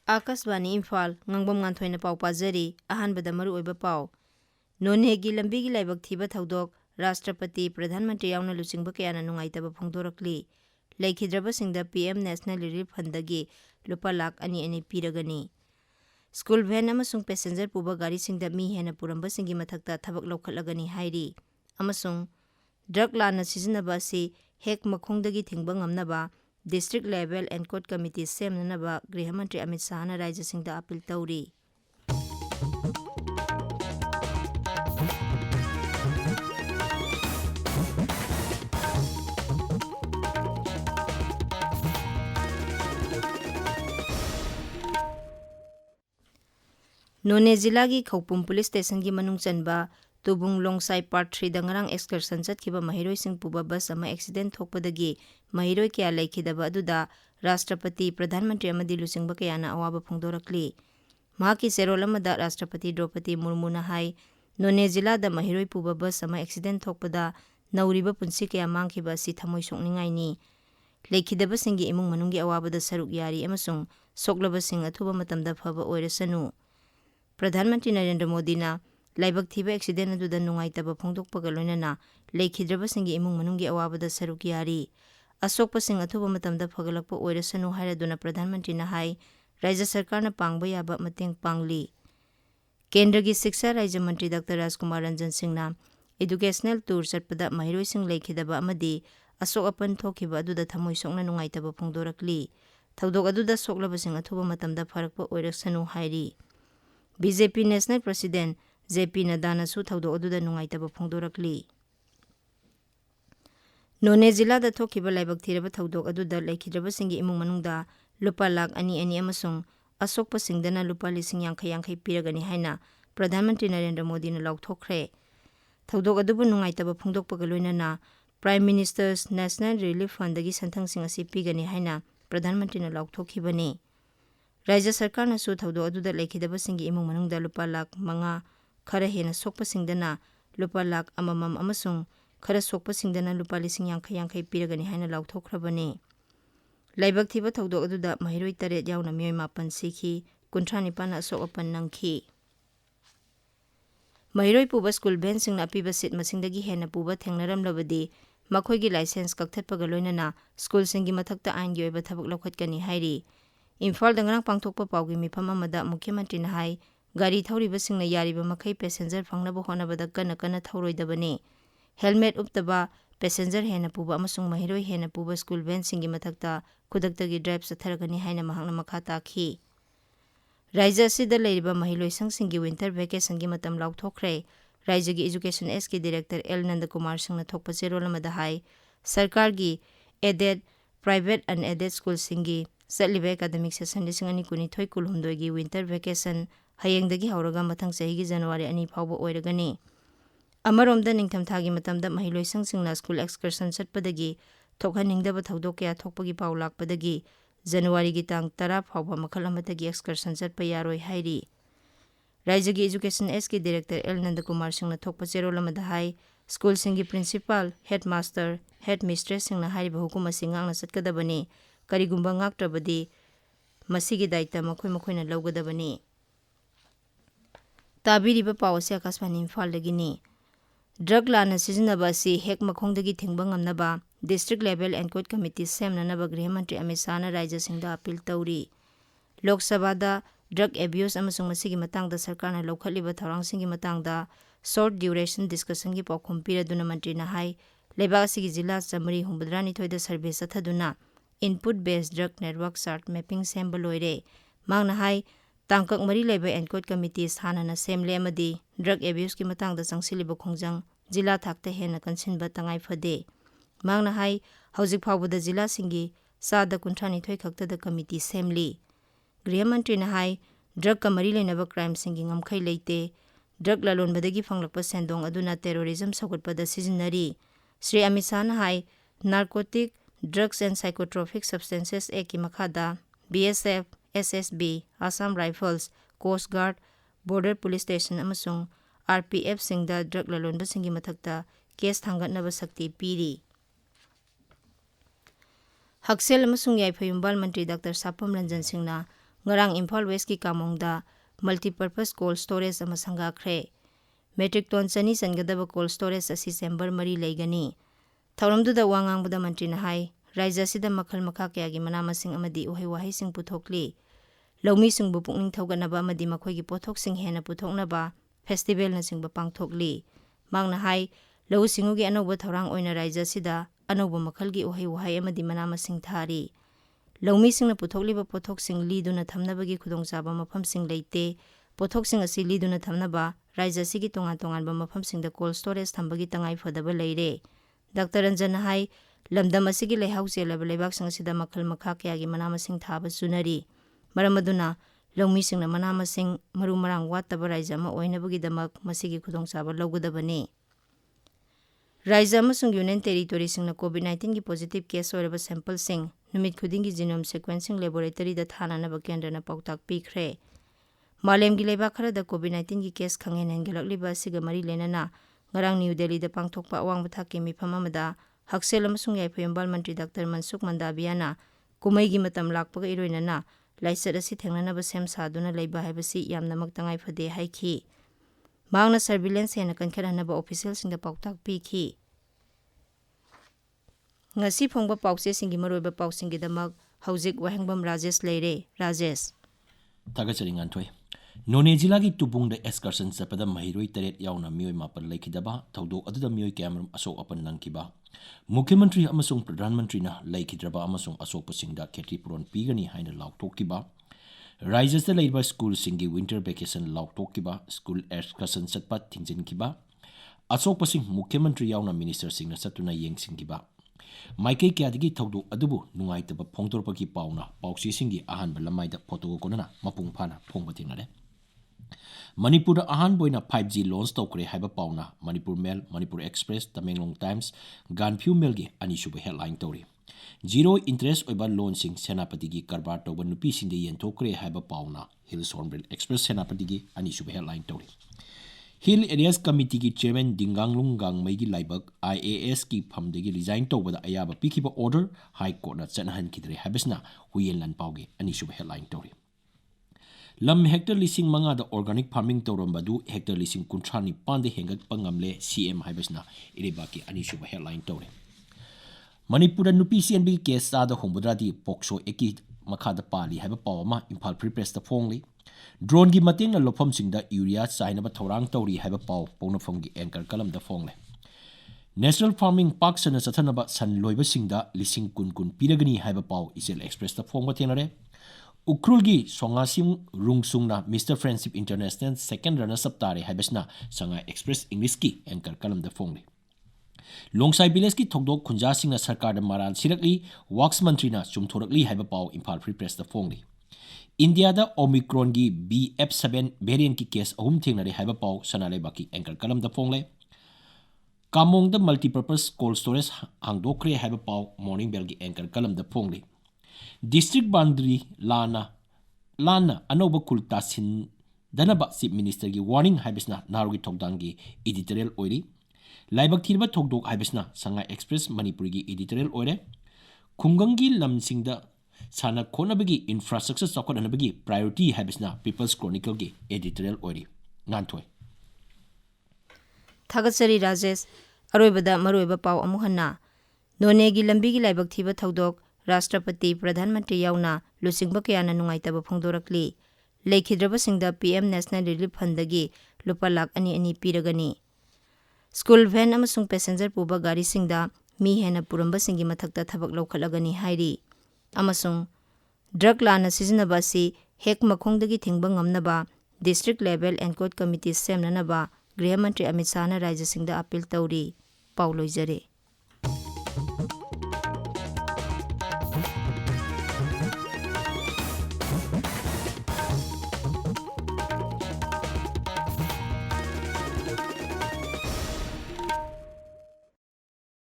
Akaswani Imphal Ngangbam Nganthoi na pau pajari ahanbada maru oiba pau nonhegi lambigi laibak thiba thaudok Rashtrapati Pradhan Mantri yauna luchingba kayana nungaitaba phongdorakli laikhidraba singda PM National Relief Fund dagi lupa lakh ani ani piragani School van amasung passenger puba gari singda mi hena puramba singi mathakta thabak lokhatlagani hairi amasung drug lana sizinaba si hek makhongdagi thingba ngamnaba District Level and Court Committee semnanaba Griha Mantri Amit Shah na Rajya Singda appeal tauri. None Zilagi Khopum Police Station gi manung chanba Tubung Longsai Part 3 da ngarang excursion chatkiba mahiroi sing puba bus ama accident thokpadagi mahiroi kya laikhidaba aduda Rashtrapati Pradhan Mantri amadi luchingba kayana awaba phongdorakli mahaki serol amada Rashtrapati Draupadi Murmu na hai None Zilla da mahiroi puba bus ama accident thokpada nauriba punsi kaya mangkhiba si thamoi sokningai ni laikhidaba singi imung manunggi awabada saruk yari amasung soklaba sing athuba matamda phaba oirasanu Pradhan Mantri Narendra Modi na laibak thiba accident aduda nungaitaba phongdokpaga loinana laikhidraba singi imung manunggi awabada saruk yari asokpa sing athuba matamda phagalakpa oirasanu hairaduna Pradhan Mantri na hai Rajya Sarkar na pangba yaba mateng pangli Kendra gi Shiksha Rajya Mantri Dr. Rajkumar Ranjan Singh na educational tour chatpada mahiroi sing laikhidaba amadi asok apan thokhiba aduda thamoi sokna nungaitaba phongdorakli thaudok aduda soklaba sing athuba matamda pharakpa oirasanu hairi BJP National President JP Nadana su thaudok aduda nungaitaba phongdorakli None Zilla da thokiba laibak thiraba thaudok aduda laikhidraba singi imung manungda lupa lakh ani ani amasung asokpa singdana lupa lising yangkhai yangkhai piragani haina Pradhan Mantri Narendra Modi na laukthokre thaudok adubu nungaitaba phongdokpaga loinana Prime Minister's National Relief Fund dagi santhang sing asi pigani haina Pradhan Mantri na laukthokibani Rajya Sarkar na su thaudok aduda laikhidaba singi imung manungda lupa lakh 5 khara hena sokpa singdana lupa lakh amamam amasung khara sokpa singdana lupa lising yangkhai yangkhai piragani haina lauthokhrabani laibak thiba thaudok aduda mahiroi taret yauna miyoi mapan sikhi 39 asok apan nangkhi mahiroi puba school van singna apiba seat masingdagi hena puba thengnaramlabadi makhoigi license kakthatpaga loinana school singi mathakta aingi oiba thabak lokhatkani hairi Imphal dangrang pangthokpa paugi mifam amada Mukhya Mantri na hai gari thawriba singna yariba makhai passenger phangnaba honabada kana thawroidabani helmet uptaba passenger hena puba amasung mahiroi hena puba school van singi mathakta kudaktagi drive satharagani haina mahakna makha takhi Rajya sida leiriba mahiloi sangsingi winter vacation gi matam laukthokre Rajya gi Education S ki Director L Nandakumar Singh na thokpa cherol amada hai Sarkar gi aided private and aided school singi Satliba academic session lising ani kuni thoi kulhumdoi gi winter vacation hayengdagi hauraga mathang chahi gi January ani phawba oiragani Amaromda ningthamthagi matamda mahiloi sangsingna school excursion chatpadagi thokhaningdaba thaudok kya thokpagi paw lakpadagi January gi tang 10 phawba makhal amatagi excursion chatpa yaroi hairi Rajya gi Education S ki Director L Nandakumar Singh na thokpa cherol amada hai school singi principal headmaster headmistress singna hariba hukuma singangna chatkadabani karigumba ngaktrabadi masigi daita makhoi na lawgadabani tabiriba pawase Akaswani Imphal dagini drug lana sizinaba si hek makhongdagi thingba ngamnaba District Level and Court Committee semnanaba Griha Mantri Amit Shah na Rajya Singda appeal tauri Lok Sabha da drug abuse amasung masigi matangda sarkarna lawkhatliba thawrangsingi matangda short duration discussion gi paukhum piraduna mantri na hai lebak asigi jilla chamari humbudrani thoida survey sathaduna input based drug network chart mapping sembal loire mangna hai tangkak mari leba and court committees hanana semle amadi drug abuse ki matangda changsiliba khongjang jilla thakta hena kansinba tangai phade mangna hai hojik phawbada jilla singi sada kunthani thoi khakta da committee semli Griha Mantri na hai drug ka mari lenaba crime singi ngamkhai leite drug lalonbadagi phanglakpa sendong aduna terrorism saugutpada sizinari Sri Amit Shah na hai narcotic Drugs and Psychotropic Substances Act ki makhada BSF, SSB, Assam Rifles, Coast Guard, Border Police Station amasung RPF singda drug lalonba singi mathakta case thangatnaba sakti piri. Haksel amasung Yaipayumbal Mantri Dr. Sapam Ranjan Singh na ngarang Imphal West ki kamongda multipurpose cold storage ama sangakre. Metric ton chani changadaba cold storage asi chamber 3 leigani. Thauramduda wangangbada mantri na hai Raija sida makhal makha kayagi manamasing amadi uhai wahai sing puthokli. Laumi sing bu pukning thauganaba amadi makhoi gi pothok sing hena puthoknaba festival na sing ba pangthokli. Mangna hai lau singu gi anoba thorang oina Raija sida anoba makhal gi uhai wahai amadi manamasing thari. Laumi sing na puthokli ba pothok sing liduna thamnaba gi khudongchaba mafam sing leite. Pothok sing asi liduna thamnaba Raija sigi tongan ba mafam sing da cold storage thambagi tangai fadaba leire. Dr. Ranjan hai lamdam asigi lehau chelaba lebak sing asida makhal makha kayagi manamasing thaba sunari. Maramaduna laumi sing na manamasing maru marang wattaba Raija ma oinabagi damak masigi khudongchaba lawgadabani. Raija amasung Union Territory sing na COVID-19 gi positive case oiraba sample sing numit khudingi genome sequencing laboratory da thananaba kendra na pautak pikre. Malem gi leba khara da COVID-19 gi case khangen hengelakliba asiga mari lenana ngarang New Delhi da pangthokpa awang bathaki mifam amada Haksel amasung Yaipayambal Mantri Dr. Mansukh Mandaviana kumai gi matam lakpaga iroinana laisat asi thengnanaba sem saduna leiba haibasi yamnamak tangai phade haiki. Mangna surveillance hena kankharanaba official singda pautak pikhi. Ngasi phongba pause singi maroiba pausingi damak haujik Wahengbam Rajesh leire. Rajesh Tagachari Nganthoi None jila gi tubung da excursion sapada mahiroi teret yauna mioi mapal laikidaba thaudo aduda mioi kamram asok apan nangkiba Mukhyamantri amasung Pradhan Mantri na laikidraba amasung asok pasingda kheti puron pigani haina lauktokiba Raijasta leiba school singi winter vacation lauktokiba school excursion satpa thingjenkiba asok pasing Mukhyamantri yauna minister singna satuna yengsingkiba Maikei kyadigi thaudo adubu nungaitaba phongtorpaki pauna pausi singi ahanba lamaida photo konana mapung phana phongba thingnare Manipur ahan boina 5G launch tokre haiba pauna Manipur Mail, Manipur Express, Tamenglong Times, Ganphu Mail gi ani suba headline tori. Zero interest oiba launching Senapati gi karbar toba nupi sinde yen tokre haiba pauna Hills Hornbill Express Senapati gi ani suba headline tori. Hill Areas Committee gi chairman Dinganglung Gangmai gi laibak IAS ki phamde gi resign toba da ayaba pikiba order High Court na chanahan kidre habisna huyen lan pauge ani suba headline tori. Lam hector lising manga da organic farming taurombadu hector lising kuntrani pande hengat pangamle CM haibasna iribaki ani suba headline tore Manipur nupi CNB case da hombudradi pokso eki makhada pali haiba pawama Imphal Free Press da phongli drone gi mateng na lofam singda urea chaina ba thorang tauri haiba paw pawna phonggi anchor kalam da phongle National Farming Park sana sathanaba san loiba singda lising kun piragani haiba paw Isel Express da phongba thenare Ukrulgi songasim rungsungna Mr. Friendship International second runner saptare haibasna sanga Express English ki anchor kalam da phongli Longsai village ki thokdok khunja singna sarkar da maral sirakli Works Mantri na chumthorakli haiba paw Imphal Free Press da phongli India da Omicron gi BF7 variant ki case ahum thengnare haiba paw sanale baki anchor kalam da phongle Kamong da multipurpose cold storage hangdokre haiba paw Morning Bell gi anchor kalam da phongli District boundary lana anoba kulta sin danaba chief minister gi warning haibisna narugi thokdangi editorial oiri laibak thirba thokdok haibisna sanga express manipuri gi editorial oire khungangi lamsingda sana khonabagi infrastructure chakonabagi priority haibisna people's chronicle gi editorial oiri Nganthoi Thagatsari Rajesh aroibada maroiba paw amuhanna none gi lambi gi laibak thiba thokdok Rashtrapati Pradhan Mantri yauna lusingba kayana nungaitaba phongdorakli leikidraba singda PM National Relief Fund dagi lupa lakh ani piragani School van amasung passenger puba gari singda mi hena puramba singi mathakta thabak laukhalagani hairi amasung drug lana sizinaba si hek makhongdagi thingba ngamnaba district level and court committee semnanaba Griha Mantri Amit Shah na Raija singda appeal tauri Pauloizare